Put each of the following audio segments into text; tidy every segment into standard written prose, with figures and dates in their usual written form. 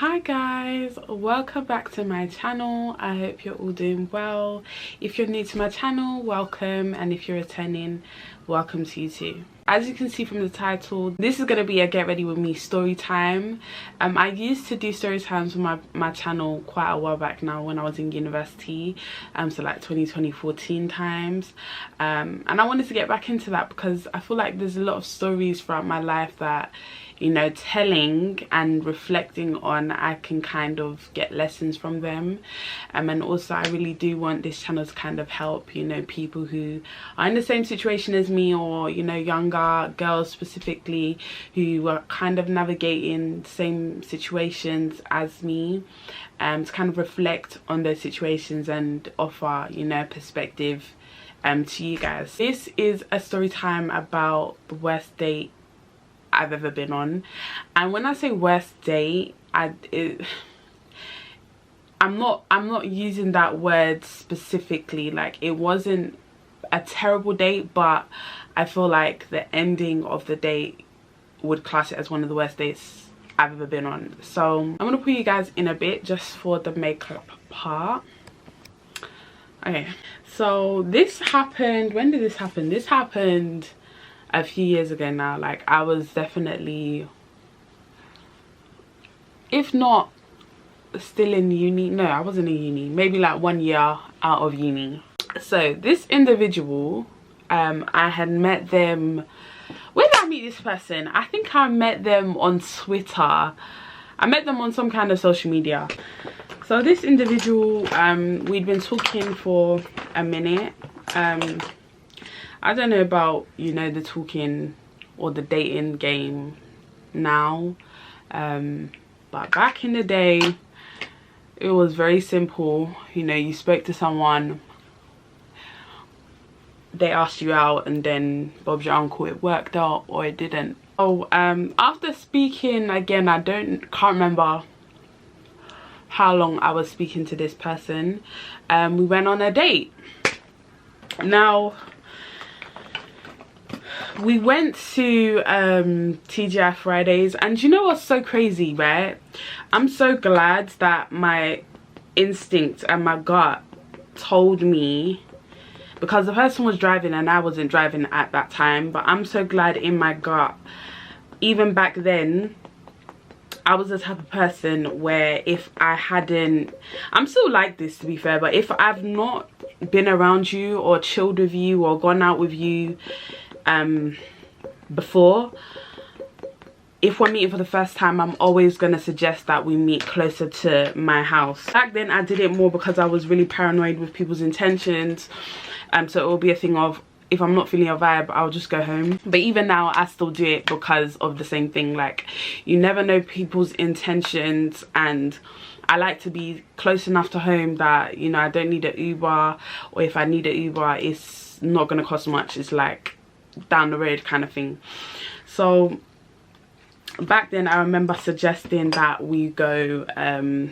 Hi guys, welcome back to my channel. I hope you're all doing well. If you're new to my channel, welcome, and if you're returning, welcome to you too. As you can see from the title, this is going to be a get ready with me story time. I used to do story times on my channel quite a while back now when I was in university, so like 2014 times, and I wanted to get back into that because I feel like there's a lot of stories throughout my life that, you know, telling and reflecting on, I can kind of get lessons from them, and also I really do want this channel to kind of help, you know, people who are in the same situation as me, or, you know, younger girls specifically who are kind of navigating the same situations as me, to kind of reflect on those situations and offer, you know, perspective to you guys. This is a story time about the worst date I've ever been on, and when I say worst date, I'm not using that word specifically. Like, it wasn't a terrible date, but I feel like the ending of the date would class it as one of the worst dates I've ever been on. So I'm gonna put you guys in a bit just for the makeup part. Okay, so this happened, when did this happen? This happened a few years ago now. Like, I was definitely, if not still in uni, no, I wasn't in uni, maybe like 1 year out of uni. So this individual, I had met them, where did I meet this person? I think I met them on Twitter. I met them on some kind of social media. So this individual, we'd been talking for a minute. I don't know about, you know, the talking or the dating game now, but back in the day it was very simple. You know, you spoke to someone, they asked you out, and then Bob's your uncle, it worked out or it didn't. Oh, after speaking again, can't remember how long I was speaking to this person, we went on a date. Now, we went to TGI Fridays, and you know what's so crazy, right? I'm so glad that my instinct and my gut told me, because the person was driving and I wasn't driving at that time, but I'm so glad in my gut, even back then, I was the type of person where if I hadn't, I'm still like this to be fair, but if I've not been around you or chilled with you or gone out with you before, if we're meeting for the first time, I'm always going to suggest that we meet closer to my house. Back then I did it more because I was really paranoid with people's intentions, so it will be a thing of, if I'm not feeling a vibe, I'll just go home. But even now I still do it because of the same thing. Like, you never know people's intentions, and I like to be close enough to home that, you know, I don't need an Uber, or if I need an Uber, it's not going to cost much. It's like down the road kind of thing. So back then I remember suggesting that we go to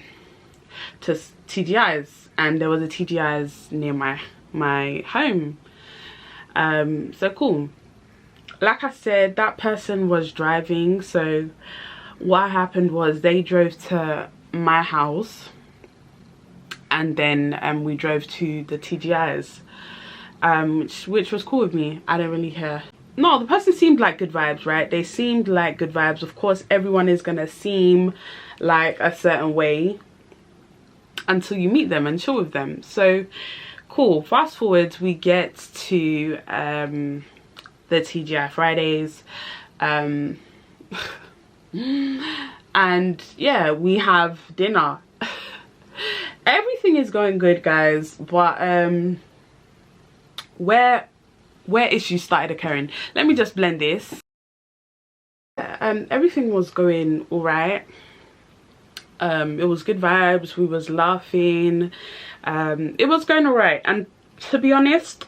TGI's, and there was a TGI's near my home. So cool. Like I said, that person was driving, so what happened was they drove to my house, and then we drove to the TGI's, which was cool with me. I don't really care. No, the person seemed like good vibes, right? They seemed like good vibes. Of course, everyone is gonna seem like a certain way until you meet them and chill with them. So cool. Fast forward, we get to the TGI Fridays, and yeah, we have dinner. Everything is going good, guys, but where issues started occurring. Let me just blend this. Everything was going all right. It was good vibes, we was laughing, it was going all right. And to be honest,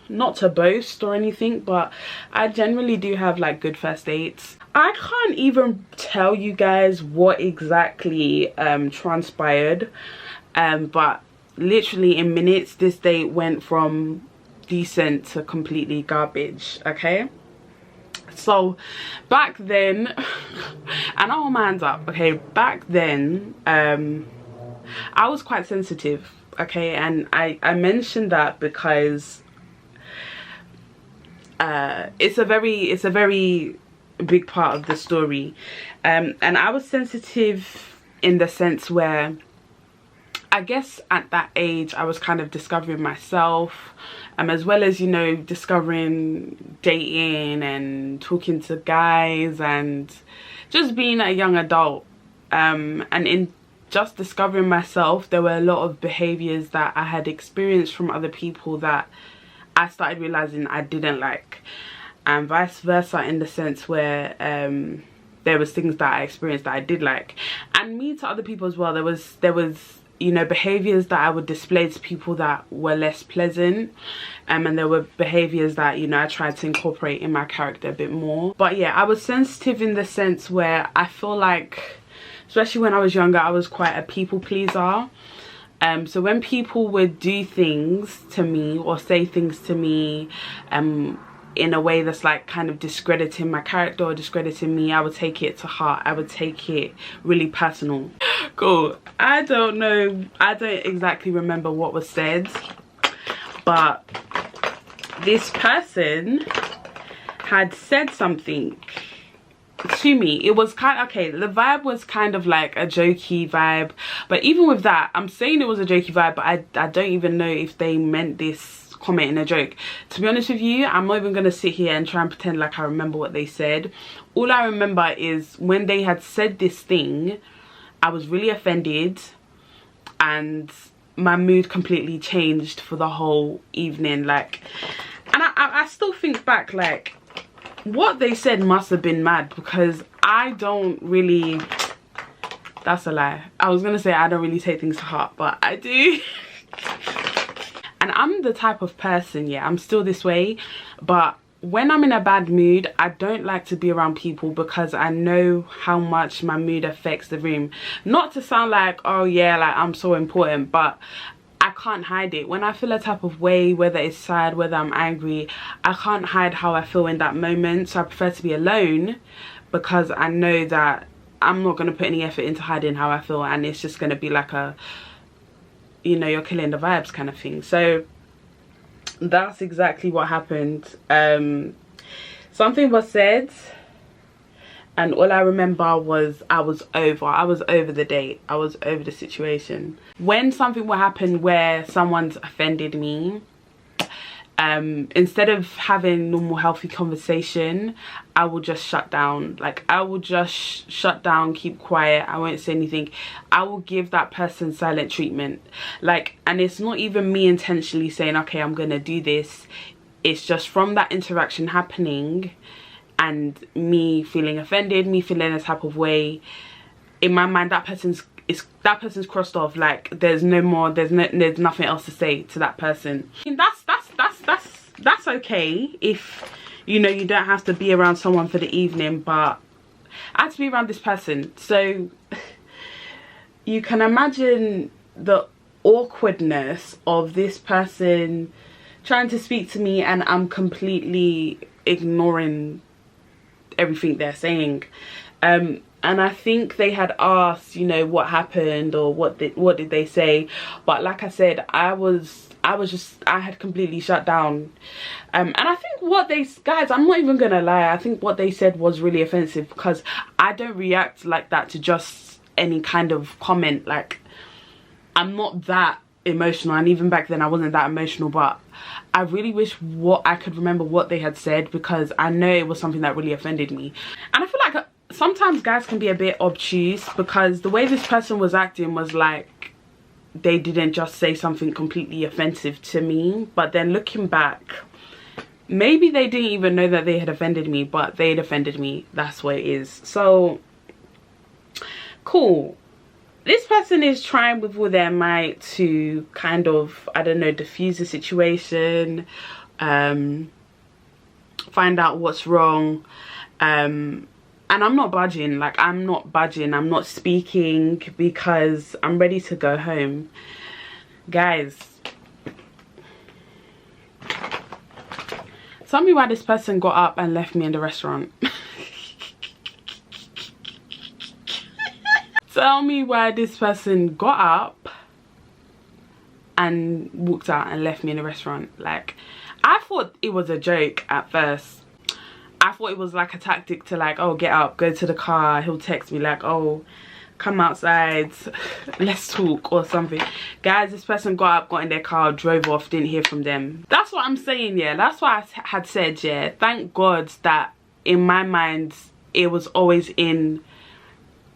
not to boast or anything, but I generally do have like good first dates. I can't even tell you guys what exactly transpired, but literally in minutes this date went from decent to completely garbage. Okay, So back then, and I'll hold my hands up, okay, back then I was quite sensitive, okay, and I mentioned that because it's a very big part of the story, and I was sensitive in the sense where I guess at that age I was kind of discovering myself, as well as, you know, discovering dating and talking to guys and just being a young adult, and in just discovering myself, there were a lot of behaviors that I had experienced from other people that I started realizing I didn't like, and vice versa, in the sense where there was things that I experienced that I did like, and me to other people as well. There was you know, behaviors that I would display to people that were less pleasant, and there were behaviors that, you know, I tried to incorporate in my character a bit more. But yeah, I was sensitive in the sense where I feel like, especially when I was younger, I was quite a people pleaser. So when people would do things to me or say things to me in a way that's like kind of discrediting my character or discrediting me, I would take it to heart. I would take it really personal. Cool. I don't know, I don't exactly remember what was said, but this person had said something to me. It was kind of, okay, the vibe was kind of like a jokey vibe, but even with that, I'm saying it was a jokey vibe, but I don't even know if they meant this comment in a joke. To be honest with you, I'm not even gonna sit here and try and pretend like I remember what they said. All I remember is when they had said this thing, I was really offended and my mood completely changed for the whole evening. Like, and I still think back, like, what they said must have been mad, because I don't really, that's a lie, I was gonna say I don't really take things to heart, but I do. And I'm the type of person, yeah, I'm still this way, but when I'm in a bad mood, I don't like to be around people because I know how much my mood affects the room. Not to sound like, oh yeah, like I'm so important, but I can't hide it. When I feel a type of way, whether it's sad, whether I'm angry, I can't hide how I feel in that moment. So I prefer to be alone, because I know that I'm not going to put any effort into hiding how I feel, and it's just going to be like a, you know, you're killing the vibes kind of thing. So that's exactly what happened. Something was said, and all I remember was I was over the date, I was over the situation. When something will happen where someone's offended me, instead of having normal healthy conversation, I will just shut down. Like, I will just shut down, keep quiet, I won't say anything. I will give that person silent treatment. Like, and it's not even me intentionally saying, okay, I'm gonna do this. It's just from that interaction happening and me feeling offended, me feeling a type of way, in my mind that person's crossed off. Like, there's nothing else to say to that person. And that's okay if, you know, you don't have to be around someone for the evening, but I had to be around this person. So you can imagine the awkwardness of this person trying to speak to me and I'm completely ignoring everything they're saying. And I think they had asked, you know, what happened or what did they say, but like I said, I had completely shut down. And I think what they, guys, I'm not even gonna lie, I think what they said was really offensive, because I don't react like that to just any kind of comment. Like, I'm not that emotional, and even back then I wasn't that emotional, but I really wish I could remember what they had said, because I know it was something that really offended me. And I feel like sometimes guys can be a bit obtuse, because the way this person was acting was like they didn't just say something completely offensive to me, but then looking back, maybe they didn't even know that they had offended me, but they had offended me. That's what it is. So cool. This person is trying with all their might to kind of, I don't know, diffuse the situation, find out what's wrong, and I'm not budging. Like, I'm not budging, I'm not speaking, because I'm ready to go home. Guys, Tell me why this person got up and left me in the restaurant. Tell me why this person got up and walked out and left me in the restaurant. Like, I thought it was a joke at first. I thought it was like a tactic to like, oh, get up, go to the car. He'll text me like, oh, come outside, let's talk or something. Guys, this person got up, got in their car, drove off, didn't hear from them. That's what I'm saying, yeah. That's what I had said, yeah. Thank God that in my mind, it was always in,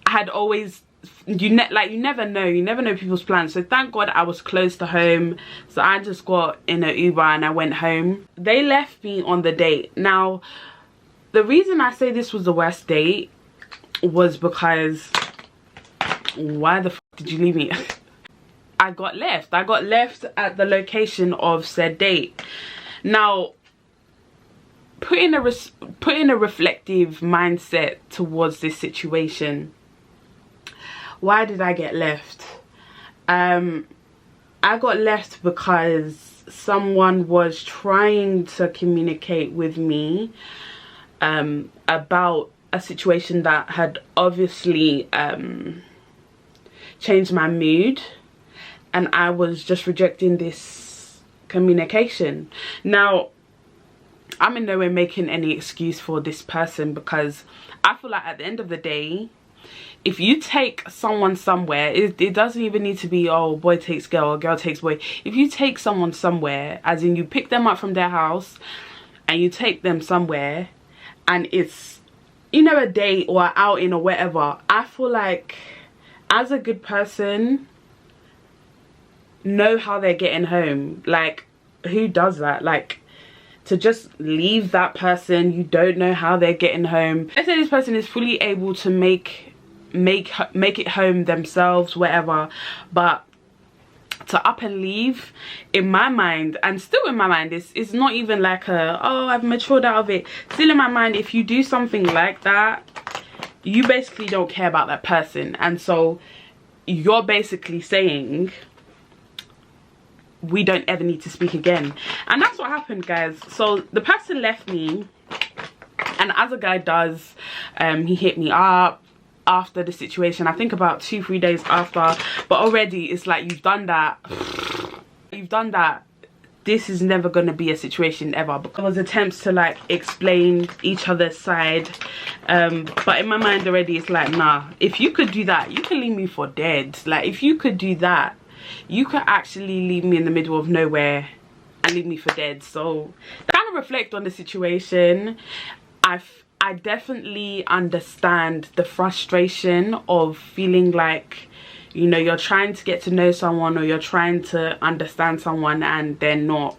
I had always, you never know people's plans. So thank God I was close to home. So I just got in an Uber and I went home. They left me on the date. Now, the reason I say this was the worst date was because, why the f did you leave me? I got left at the location of said date. Now, put in a reflective mindset towards this situation. Why did I get left? I got left because someone was trying to communicate with me about a situation that had obviously changed my mood, and I was just rejecting this communication. Now, I'm in no way making any excuse for this person, because I feel like at the end of the day, if you take someone somewhere, it doesn't even need to be, oh, boy takes girl or girl takes boy. If you take someone somewhere, as in you pick them up from their house and you take them somewhere and it's, you know, a date or an outing or whatever, I feel like as a good person, know how they're getting home. Like, who does that? Like, to just leave that person, you don't know how they're getting home. Let's say this person is fully able to make it home themselves, whatever, but to up and leave, in my mind, and still in my mind, it's not even like a, oh, I've matured out of it. Still in my mind, if you do something like that, you basically don't care about that person, and so you're basically saying we don't ever need to speak again. And that's what happened, guys. So the person left me, and as a guy does, he hit me up after the situation. I think about 2-3 days after, but already it's like, you've done that, this is never going to be a situation ever. Because there was attempts to like explain each other's side, but in my mind already it's like, nah, if you could do that, you can leave me for dead. Like, if you could do that, you could actually leave me in the middle of nowhere and leave me for dead. So to kind of reflect on the situation, I definitely understand the frustration of feeling like, you know, you're trying to get to know someone or you're trying to understand someone and they're not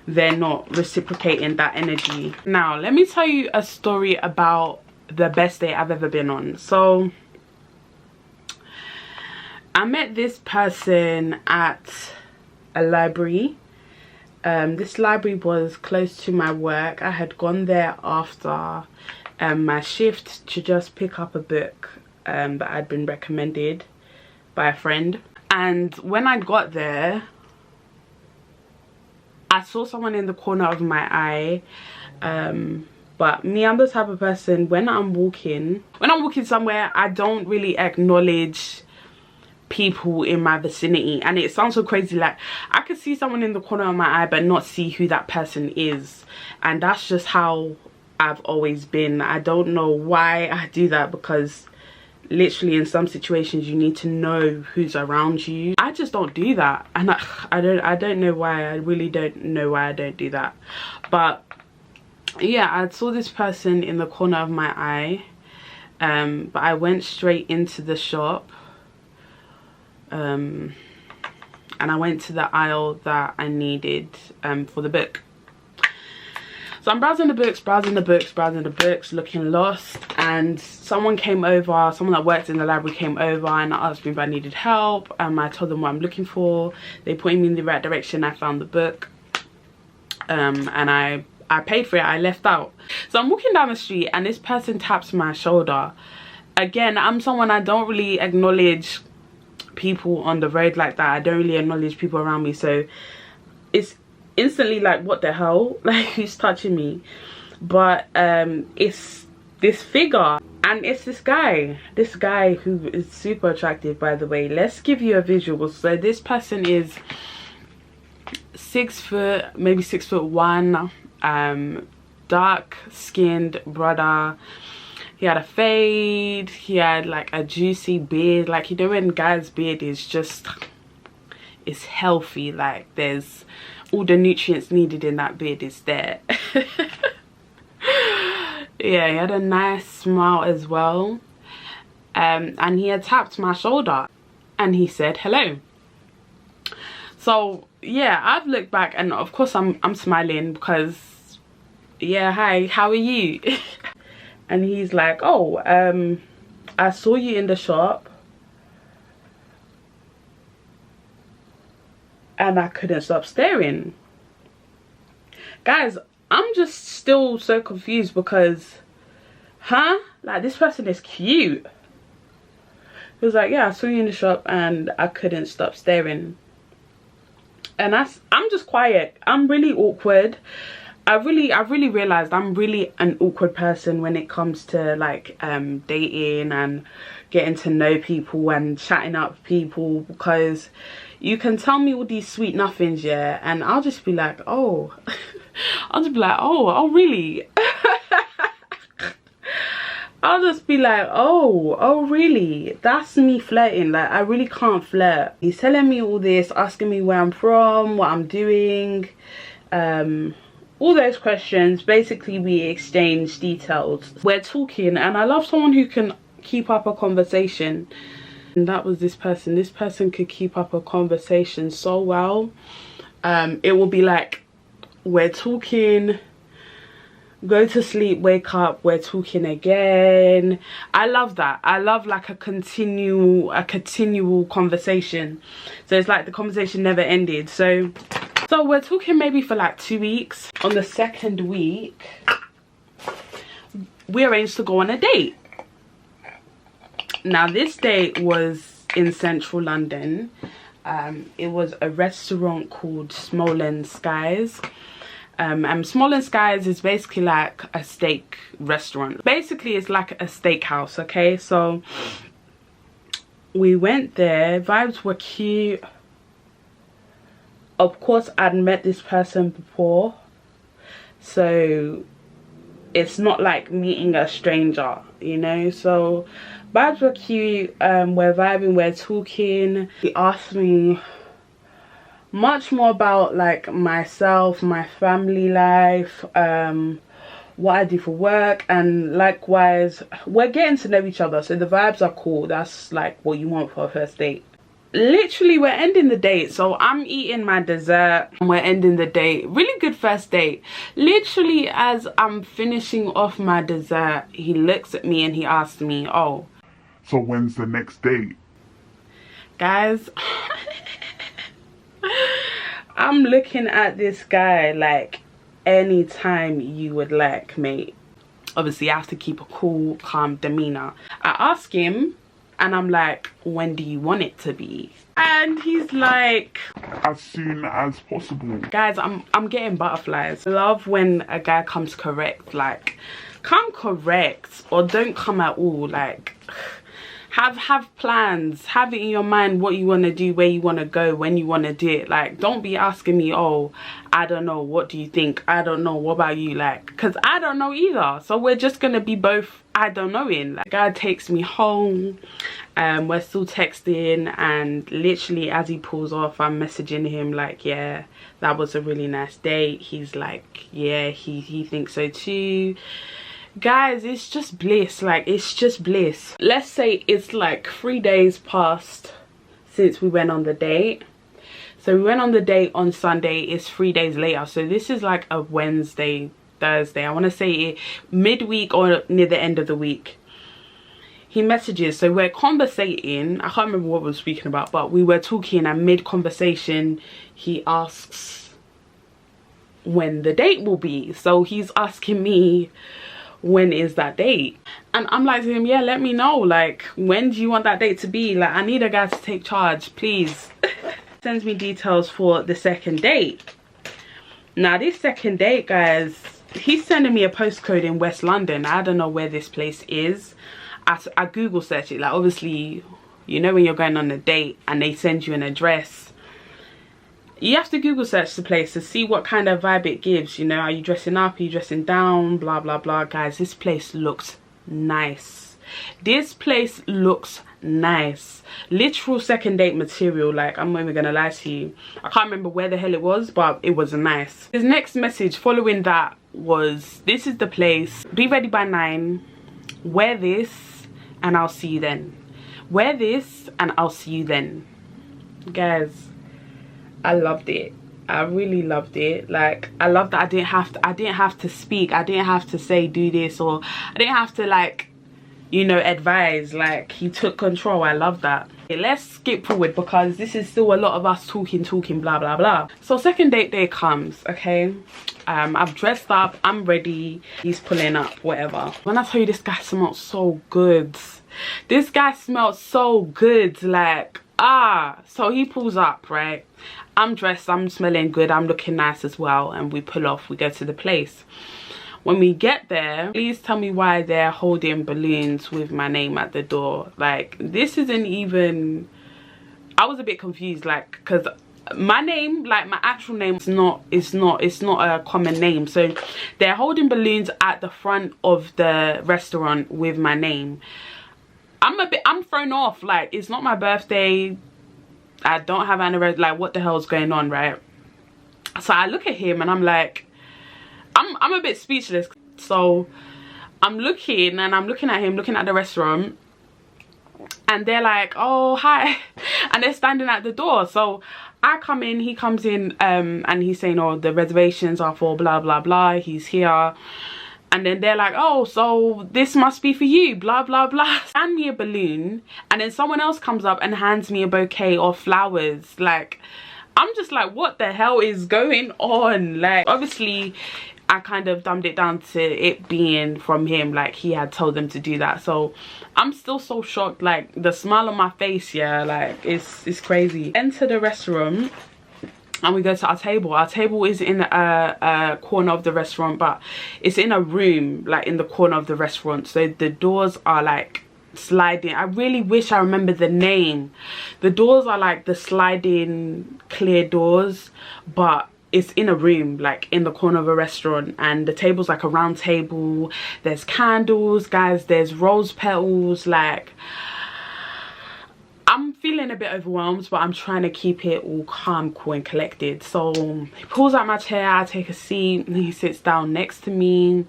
reciprocating that energy. Now, let me tell you a story about the best date I've ever been on. So I met this person at a library. This library was close to my work. I had gone there after my shift to just pick up a book that had been recommended by a friend. And when I got there, I saw someone in the corner of my eye. But me, I'm the type of person, when I'm walking somewhere, I don't really acknowledge people in my vicinity. And it sounds so crazy, like I could see someone in the corner of my eye but not see who that person is, and that's just how I've always been. I don't know why I do that, because literally in some situations you need to know who's around you. I just don't do that, and I don't know why. I really don't know why I don't do that. But yeah, I saw this person in the corner of my eye, but I went straight into the shop, and I went to the aisle that I needed for the book. So I'm browsing the books, looking lost, and someone that worked in the library came over and asked me if I needed help. I told them what I'm looking for. They pointed me in the right direction. I found the book, and I paid for it. I left out. So I'm walking down the street and this person taps my shoulder. Again, I'm someone, I don't really acknowledge people on the road like that. I don't really acknowledge people around me. So instantly like, what the hell, like, who's touching me? But it's this figure, and it's this guy who is super attractive, by the way. Let's give you a visual. So this person is 6 foot, maybe 6'1", dark skinned brother. He had a fade, he had like a juicy beard, like, you know when guys' beard is just, it's healthy, like there's all the nutrients needed in that beard is there. Yeah, he had a nice smile as well, and he had tapped my shoulder and he said hello. So yeah, I've looked back and of course I'm smiling because, yeah, hi, how are you? And he's like, oh, I saw you in the shop and I couldn't stop staring. Guys, I'm just still so confused because, like, this person is cute. He was like, yeah, I saw you in the shop and I couldn't stop staring. And I'm just quiet. I'm really awkward. I really realized I'm really an awkward person when it comes to like dating and getting to know people and chatting up with people, because you can tell me all these sweet nothings, yeah, and I'll just be like, oh, I'll just be like, oh really? I'll just be like, oh really? That's me flirting. Like, I really can't flirt. He's telling me all this, asking me where I'm from, what I'm doing, all those questions. Basically, we exchange details. We're talking, and I love someone who can keep up a conversation. And that was this person. This person could keep up a conversation so well. It will be like, we're talking, go to sleep, wake up, we're talking again. I love that. I love like a continual conversation. So it's like the conversation never ended. So we're talking maybe for like 2 weeks. On the second week, we arranged to go on a date. Now this date was in central London. It was a restaurant called Small & Skies. And Small & Skies is basically like a steak restaurant. Basically, it's like a steakhouse, okay? So we went there. Vibes were cute. Of course, I'd met this person before, so it's not like meeting a stranger, you know? So vibes were cute. We're vibing, we're talking. He asked me much more about like myself, my family life, what I do for work, and likewise we're getting to know each other. So the vibes are cool. That's like what you want for a first date. Literally, we're ending the date, so I'm eating my dessert and we're ending the date. Really good first date. Literally, as I'm finishing off my dessert, he looks at me and he asks me, oh, so when's the next date? Guys, I'm looking at this guy like, anytime you would like, mate. Obviously, I have to keep a cool, calm demeanor. I ask him and I'm like, when do you want it to be? And he's like, as soon as possible. Guys, I'm getting butterflies. I love when a guy comes correct. Like, come correct or don't come at all. Like, have plans, have it in your mind what you want to do, where you want to go, when you want to do it. Like, don't be asking me, oh, I don't know, what do you think? I don't know, what about you? Like, because I don't know either. So we're just gonna be both I don't know in. Like, guy takes me home, we're still texting, and literally as he pulls off, I'm messaging him like, yeah, that was a really nice date. He's like, yeah, he thinks so too. Guys, it's just bliss. Like, it's just bliss. Let's say it's like 3 days past since we went on the date. So we went on the date on Sunday. It's 3 days later. So this is like a Wednesday, Thursday. I want to say midweek or near the end of the week. He messages. So we're conversating. I can't remember what we were speaking about, but we were talking, and mid-conversation, he asks when the date will be. So he's asking me, when is that date? And I'm like to him, yeah, let me know. Like, when do you want that date to be? Like, I need a guy to take charge, please. Sends me details for the second date. Now this second date, guys, he's sending me a postcode in West London. I don't know where this place is. I Google search it. Like, obviously, you know, when you're going on a date and they send you an address, you have to Google search the place to see what kind of vibe it gives. You know, are you dressing up, are you dressing down, blah blah blah. Guys, this place looks nice. This place looks nice. Literal second date material. Like, I'm not even gonna lie to you, I can't remember where the hell it was, but it was nice. His next message following that was, this is the place, be ready by 9, wear this and I'll see you then. Wear this and I'll see you then. Guys, I loved it. I really loved it. Like, I love that I didn't have to speak. I didn't have to say do this, or I didn't have to, like, you know, advise. Like, he took control. I love that. Okay, let's skip forward because this is still a lot of us talking blah blah blah. So second date day comes, okay. I've dressed up, I'm ready, he's pulling up, whatever. When I tell you, this guy smells so good. This guy smells so good. Like, so he pulls up, right? I'm dressed, I'm smelling good, I'm looking nice as well, and we pull off, we go to the place. When we get there, please tell me why they're holding balloons with my name at the door. Like, this isn't even, I was a bit confused, like, because my name, like my actual name, it's not a common name. So they're holding balloons at the front of the restaurant with my name. I'm thrown off. Like, it's not my birthday, I don't have anniversary. Like, what the hell's going on, right? So I look at him and I'm like, I'm a bit speechless. So I'm looking at him, looking at the restaurant, and they're like, oh hi, and they're standing at the door. So I come in, he comes in, and he's saying, oh, the reservations are for blah blah blah, he's here. And then they're like, oh, so this must be for you, blah blah blah. Hand me a balloon, and then someone else comes up and hands me a bouquet of flowers. Like, I'm just like, what the hell is going on? Like, obviously I kind of dumbed it down to it being from him, like he had told them to do that. So I'm still so shocked. Like, the smile on my face, yeah, like it's crazy. Enter the restaurant and we go to our table. Our table is in a corner of the restaurant, but it's in a room, like in the corner of the restaurant. So the doors are like sliding. I really wish I remember the name. The doors are like the sliding clear doors, but it's in a room, like in the corner of a restaurant, and the table's like a round table. There's candles, guys, there's rose petals. Like, I'm feeling a bit overwhelmed, but I'm trying to keep it all calm, cool and collected. So he pulls out my chair, I take a seat, and he sits down next to me.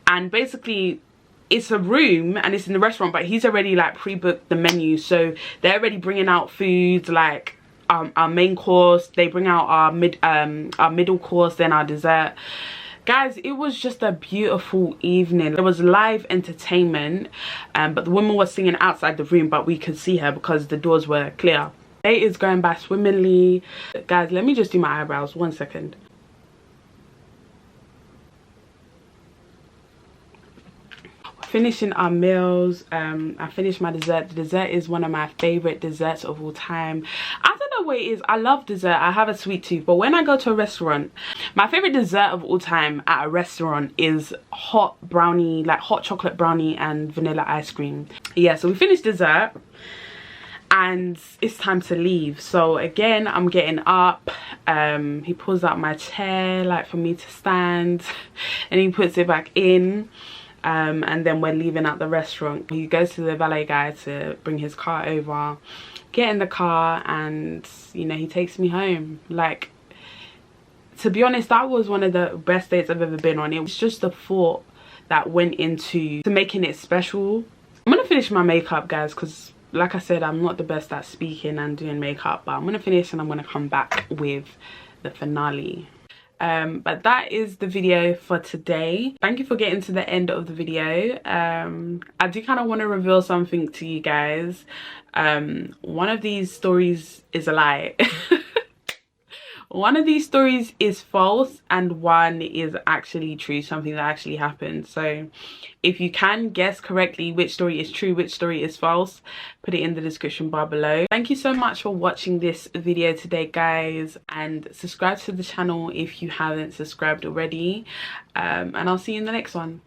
And basically, it's a room and it's in the restaurant, but he's already like pre-booked the menu. So they're already bringing out foods, like our main course, they bring out our middle course, then our dessert. Guys, it was just a beautiful evening. There was live entertainment, but the woman was singing outside the room, but we could see her because the doors were clear. The day is going by swimmingly. Guys, let me just do my eyebrows, 1 second. Finishing our meals. I finished my dessert. The dessert is one of my favorite desserts of all time. I don't know what it is, I love dessert, I have a sweet tooth, but when I go to a restaurant, my favorite dessert of all time at a restaurant is hot brownie, like hot chocolate brownie and vanilla ice cream. Yeah, so we finished dessert and it's time to leave. So again, I'm getting up, he pulls out my chair like for me to stand, and he puts it back in. And then we're leaving out the restaurant. He goes to the valet guy to bring his car over, get in the car, and you know, he takes me home. Like, to be honest, that was one of the best dates I've ever been on. It was just the thought that went into making it special. I'm gonna finish my makeup, guys, because like I said, I'm not the best at speaking and doing makeup, but I'm gonna finish and I'm gonna come back with the finale. But that is the video for today. Thank you for getting to the end of the video. I do kind of want to reveal something to you guys. One of these stories is a lie. one of these stories is false and one is actually true, something that actually happened. So if you can guess correctly which story is true, which story is false, put it in the description bar below. Thank you so much for watching this video today, guys, and subscribe to the channel if you haven't subscribed already, and I'll see you in the next one.